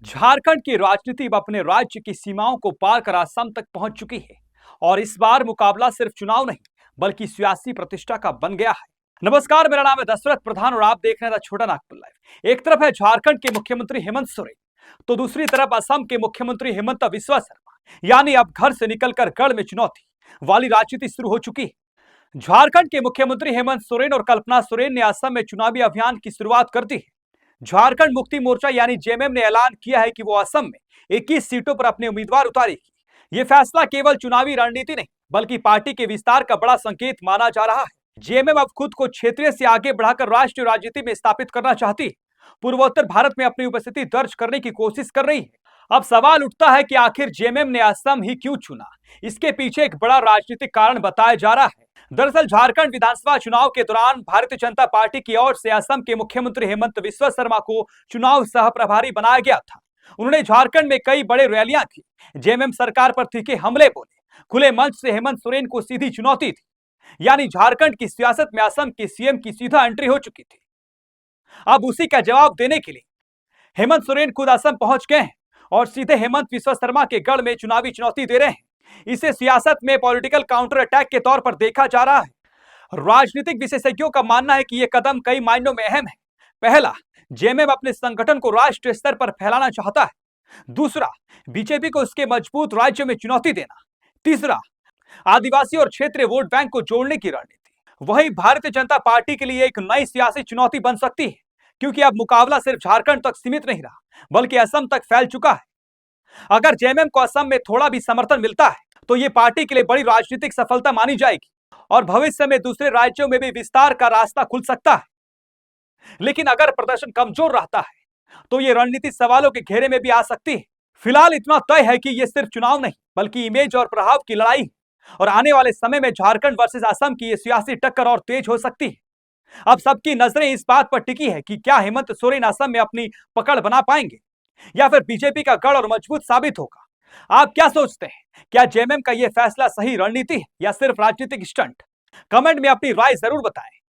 झारखंड की राजनीति अब अपने राज्य की सीमाओं को पार कर असम तक पहुंच चुकी है और इस बार मुकाबला सिर्फ चुनाव नहीं बल्कि सियासी प्रतिष्ठा का बन गया है। नमस्कार, मेरा नाम है दशरथ प्रधान और आप देख रहे हैं द छोटा नागपुर लाइव। एक तरफ है झारखंड के मुख्यमंत्री हेमंत सोरेन, तो दूसरी तरफ असम के मुख्यमंत्री हिमंता बिस्वा शर्मा। यानी अब घर से निकलकर गढ़ में चुनौती वाली राजनीति शुरू हो चुकी है। झारखंड के मुख्यमंत्री हेमंत सोरेन और कल्पना सोरेन ने असम में चुनावी अभियान की शुरुआत कर दी है। झारखंड मुक्ति मोर्चा यानी जेएमएम ने ऐलान किया है कि वो असम में 21 सीटों पर अपने उम्मीदवार उतारेगी। ये फैसला केवल चुनावी रणनीति नहीं बल्कि पार्टी के विस्तार का बड़ा संकेत माना जा रहा है। जेएमएम अब खुद को क्षेत्रीय से आगे बढ़ाकर राष्ट्रीय राजनीति में स्थापित करना चाहती है, पूर्वोत्तर भारत में अपनी उपस्थिति दर्ज करने की कोशिश कर रही है। अब सवाल उठता है कि आखिर जेएमएम ने असम ही क्यों चुना। इसके पीछे एक बड़ा राजनीतिक कारण बताया जा रहा है। दरअसल झारखंड विधानसभा चुनाव के दौरान भारतीय जनता पार्टी की ओर से असम के मुख्यमंत्री हेमंत बिस्वा शर्मा को चुनाव सह प्रभारी बनाया गया था। उन्होंने झारखंड में कई बड़े रैलियां की, जेएमएम सरकार पर तीखे हमले बोले, खुले मंच से हेमंत सोरेन को सीधी चुनौती थी। यानी झारखंड की सियासत में असम के सीएम की सीधा एंट्री हो चुकी थी। अब उसी का जवाब देने के लिए हेमंत सोरेन खुद असम पहुंच गए हैं और सीधे हेमंत बिस्वा शर्मा के गढ़ में चुनावी चुनौती दे रहे हैं। इसे सियासत में पॉलिटिकल काउंटर अटैक के तौर पर देखा जा रहा है। राजनीतिक विशेषज्ञों का मानना है कि यह कदम कई मायनों में अहम है। पहला, जेएमएम अपने संगठन को राष्ट्रीय स्तर पर फैलाना चाहता है। दूसरा, बीजेपी को उसके मजबूत राज्य में चुनौती देना। तीसरा, आदिवासी और क्षेत्रीय वोट बैंक को जोड़ने की रणनीति। वहीं भारतीय जनता पार्टी के लिए एक नई सियासी चुनौती बन सकती है, क्योंकि अब मुकाबला सिर्फ झारखंड तक सीमित नहीं रहा बल्कि असम तक फैल चुका है। अगर जेएमएम को असम में थोड़ा भी समर्थन मिलता है तो ये पार्टी के लिए बड़ी राजनीतिक सफलता मानी जाएगी और भविष्य में दूसरे राज्यों में भी विस्तार का रास्ता खुल सकता है। लेकिन अगर प्रदर्शन कमजोर रहता है तो ये रणनीति सवालों के घेरे में भी आ सकती है। फिलहाल इतना तय है कि ये सिर्फ चुनाव नहीं बल्कि इमेज और प्रभाव की लड़ाई है और आने वाले समय में झारखंड वर्सेस असम की ये सियासी टक्कर और तेज हो सकती है। अब सबकी नजरें इस बात पर टिकी है कि क्या हेमंत सोरेन असम में अपनी पकड़ बना पाएंगे या फिर बीजेपी का गढ़ और मजबूत साबित होगा। आप क्या सोचते हैं? क्या जेएमएम का यह फैसला सही रणनीति है या सिर्फ राजनीतिक स्टंट? कमेंट में अपनी राय जरूर बताएं।